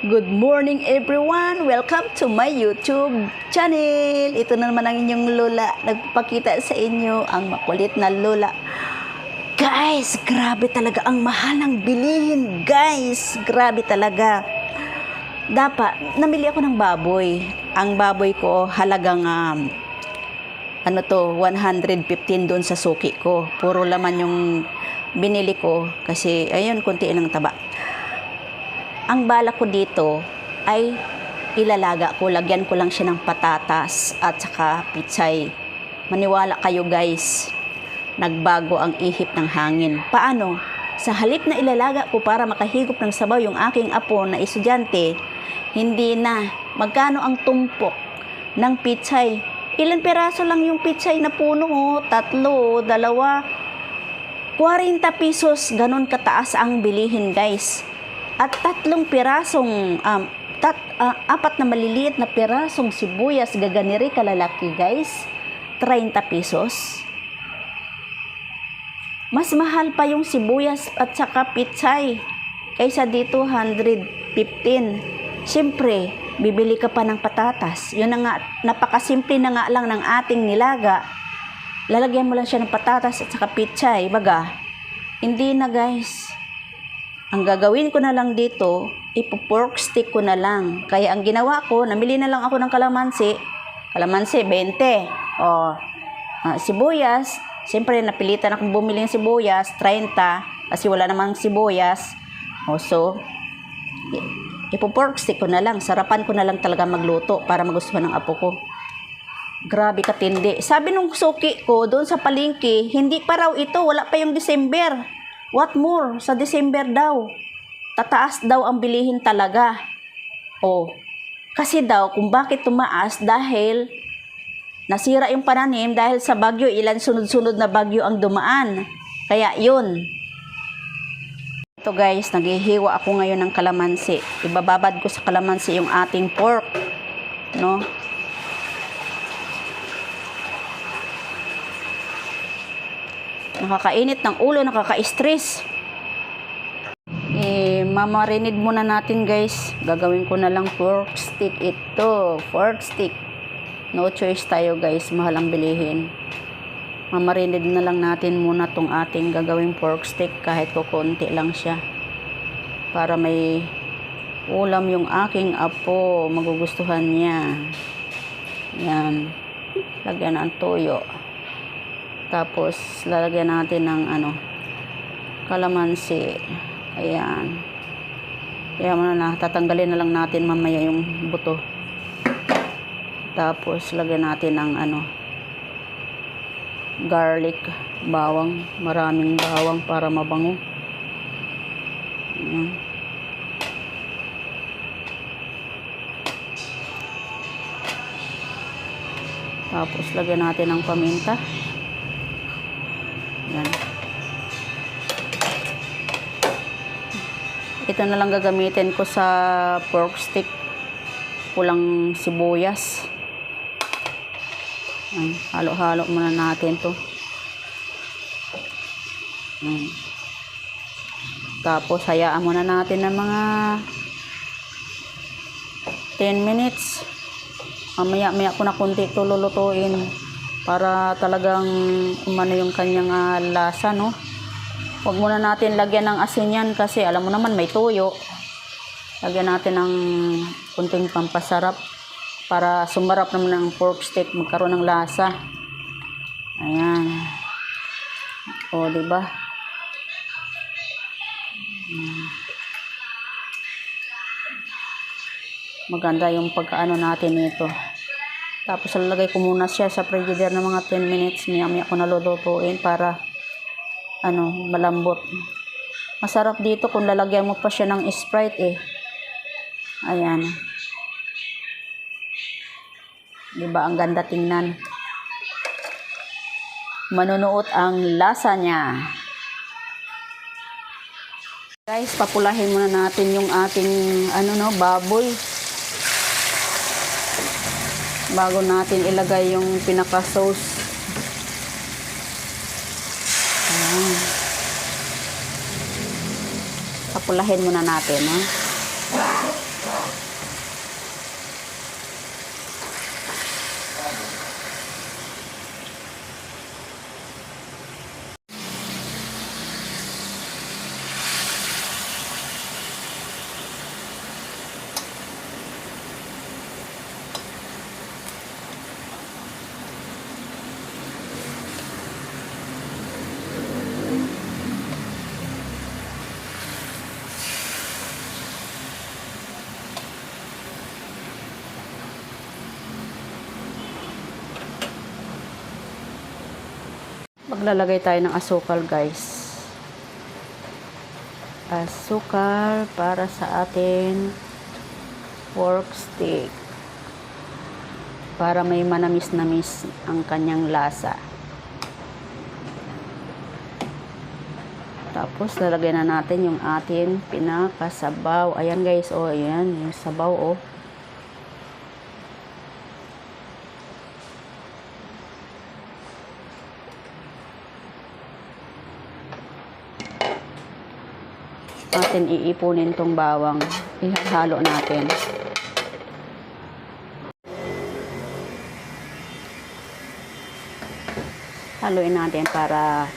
Good morning everyone! Welcome to my YouTube channel! Ito na naman ang inyong lola. Nagpapakita sa inyo ang makulit na lola. Guys, grabe talaga ang mahal ng bilihin. Guys, grabe talaga. Dapat, namili ako ng baboy. Ang baboy ko halagang 115 doon sa suki ko. Puro laman yung binili ko kasi ayun, konti lang taba. Ang bala ko dito ay ilalaga ko, lagyan ko lang siya ng patatas at saka pitsay. Maniwala kayo guys, nagbago ang ihip ng hangin. Paano? Sa halip na ilalaga ko para makahigop ng sabaw yung aking apo na estudyante, hindi na. Magkano ang tumpok ng pitsay? Ilan peraso lang yung pitsay na puno? 3, 2, 40 pesos. Ganon kataas ang bilihin guys. At 3 pirasong, 4 na maliliit na pirasong sibuyas, gaganiri kalalaki guys, 30 pesos. Mas mahal pa yung sibuyas at saka pitsay kaysa dito 115. Siyempre, bibili ka pa ng patatas. Yun na nga, napakasimple na nga lang ng ating nilaga. Lalagyan mo lang siya ng patatas at saka pitsay, baga. Hindi na guys. Ang gagawin ko na lang dito, ipo-pork stick ko na lang. Kaya ang ginawa ko, namili na lang ako ng kalamansi. Kalamansi, 20. Sibuyas, siyempre napilitan akong bumili ng sibuyas, 30. Kasi wala namang sibuyas. So, ipo-pork stick ko na lang. Sarapan ko na lang talaga magluto para magustuhan ng apo ko. Grabe katindi. Sabi nung suki ko, doon sa palengke, hindi pa raw ito, wala pa yung December. What more? Sa December daw. Tataas daw ang bilihin talaga. Kasi daw kung bakit tumaas dahil nasira yung pananim dahil sa bagyo, ilan sunod-sunod na bagyo ang dumaan. Kaya yun. Ito guys, naghihiwa ako ngayon ng kalamansi. Ibababad ko sa kalamansi yung ating pork. No? Nakakainit ng ulo, nakaka-stress. Mamarinid muna natin guys. Gagawin ko na lang pork stick ito. Pork stick. No choice tayo guys. Mahal ang bilihin. Mamarinid na lang natin muna tong ating gagawing pork stick. Kahit kukunti lang siya. Para may ulam yung aking apo. Magugustuhan niya. Yan. Lagyan ng toyo. Tapos, lalagyan natin ng kalamansi. Ayan. Kaya muna na, tatanggalin na lang natin mamaya yung buto. Tapos, lagyan natin ng garlic, bawang. Maraming bawang para mabango. Ayan. Tapos, lagyan natin ng paminta. Yan. Ito na lang gagamitin ko sa pork stick. Pulang sibuyas. Halo-halo muna natin to. Tapos hayaan muna natin ng mga 10 minutes. Maya ko na kunti ito lulutuin. Para talagang umano yung kanyang lasa, no? Huwag muna natin lagyan ng asin yan kasi alam mo naman may tuyo. Lagyan natin ng kunting pampasarap para sumarap naman ang pork stick, magkaroon ng lasa. Ayan. Diba? Maganda yung pagkaano natin nito. Tapos lalagay ko muna siya sa frigidaire ng mga 10 minutes. Maya ko nalulutuin para malambot. Masarap dito kung lalagyan mo pa siya ng Sprite Ayan. Diba ang ganda tingnan. Manunuot ang lasa niya. Guys, papulahin muna natin yung ating baboy. Bago natin ilagay yung pinaka-sauce. Papulahin muna natin. Maglalagay tayo ng asukal, guys. Asukal para sa ating pork stick. Para may manamis-namis ang kanyang lasa. Tapos, lalagyan na natin yung ating pinakasabaw. Ayan, guys. O, ayan. Yung sabaw, o. Atin iipunin tong bawang. Ihalo natin. Haluin natin para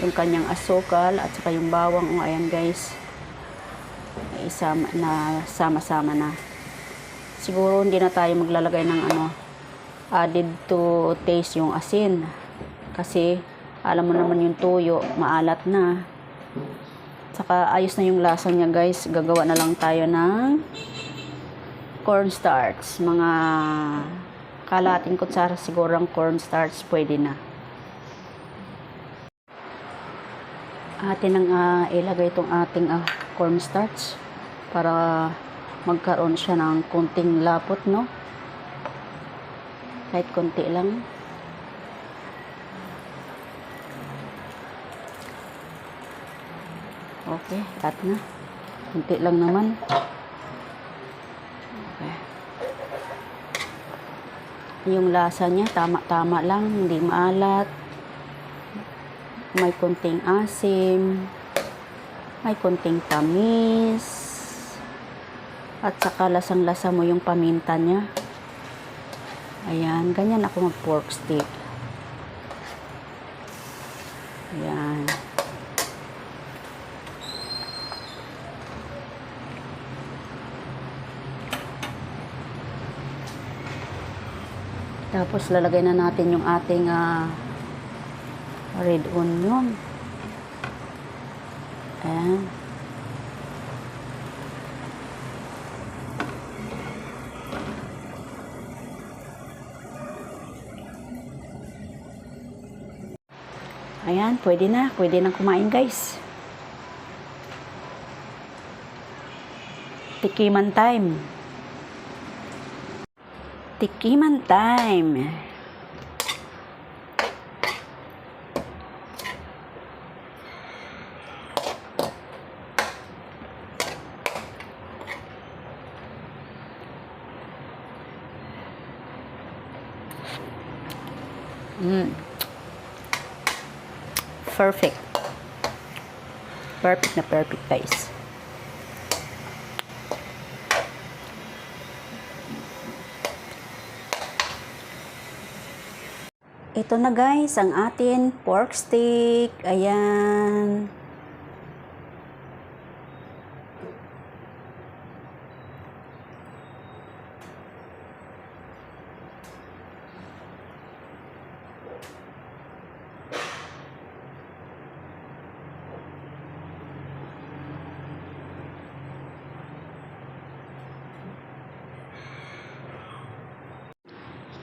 yung kanyang asukal at saka yung bawang. O, ayan, guys. Sama-sama na. Siguro hindi na tayo maglalagay ng added to taste yung asin. Kasi alam mo naman yung tuyo, maalat na. Saka ayos na yung lasa niya, guys. Gagawa na lang tayo ng cornstarch. Mga kalahating kutsara siguro ang cornstarch, pwede na. Atin ang ilagay itong ating cornstarch para magkaroon siya ng konting lapot, no? Kahit konti lang. Okay, at na. Konti lang naman. Okay. Yung lasa niya, tama-tama lang. Hindi maalat. May konting asim. May konting tamis. At saka lasang-lasa mo yung paminta niya. Ayan, ganyan ako mag-pork stick. Ayan. Tapos lalagay na natin yung ating red onion. Ayan. Ayan, pwede na. Pwede na kumain, guys. Tikiman time. Tikiman time. Perfect. Perfect na perfect, guys. Ito na, guys, ang atin pork stick. Ayan.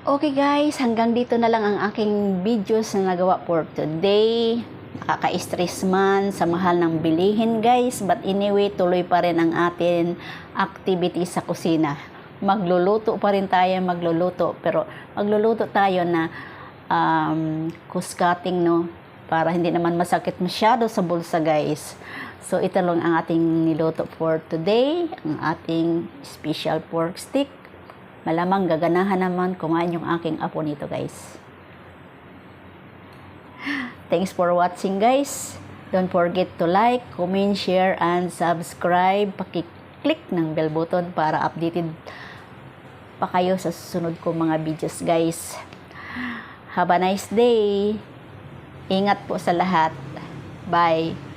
Okay, guys, hanggang dito na lang ang aking videos na nagawa for today. Nakaka-stress man sa mahal ng bilihin, guys. But anyway, tuloy pa rin ang atin activity sa kusina. Magluluto pa rin tayo, magluluto. Pero magluluto tayo na cutting, no? Para hindi naman masakit masyado sa bulsa, guys. So, ito lang ang ating niluto for today. Ang ating special pork stick. Malamang gaganahan naman kumain yung aking apo nito, guys. Thanks for watching, guys. Don't forget to like, comment, share, and subscribe. Paki-click ng bell button para updated pa kayo sa susunod kong mga videos, guys. Have a nice day. Ingat po sa lahat. Bye.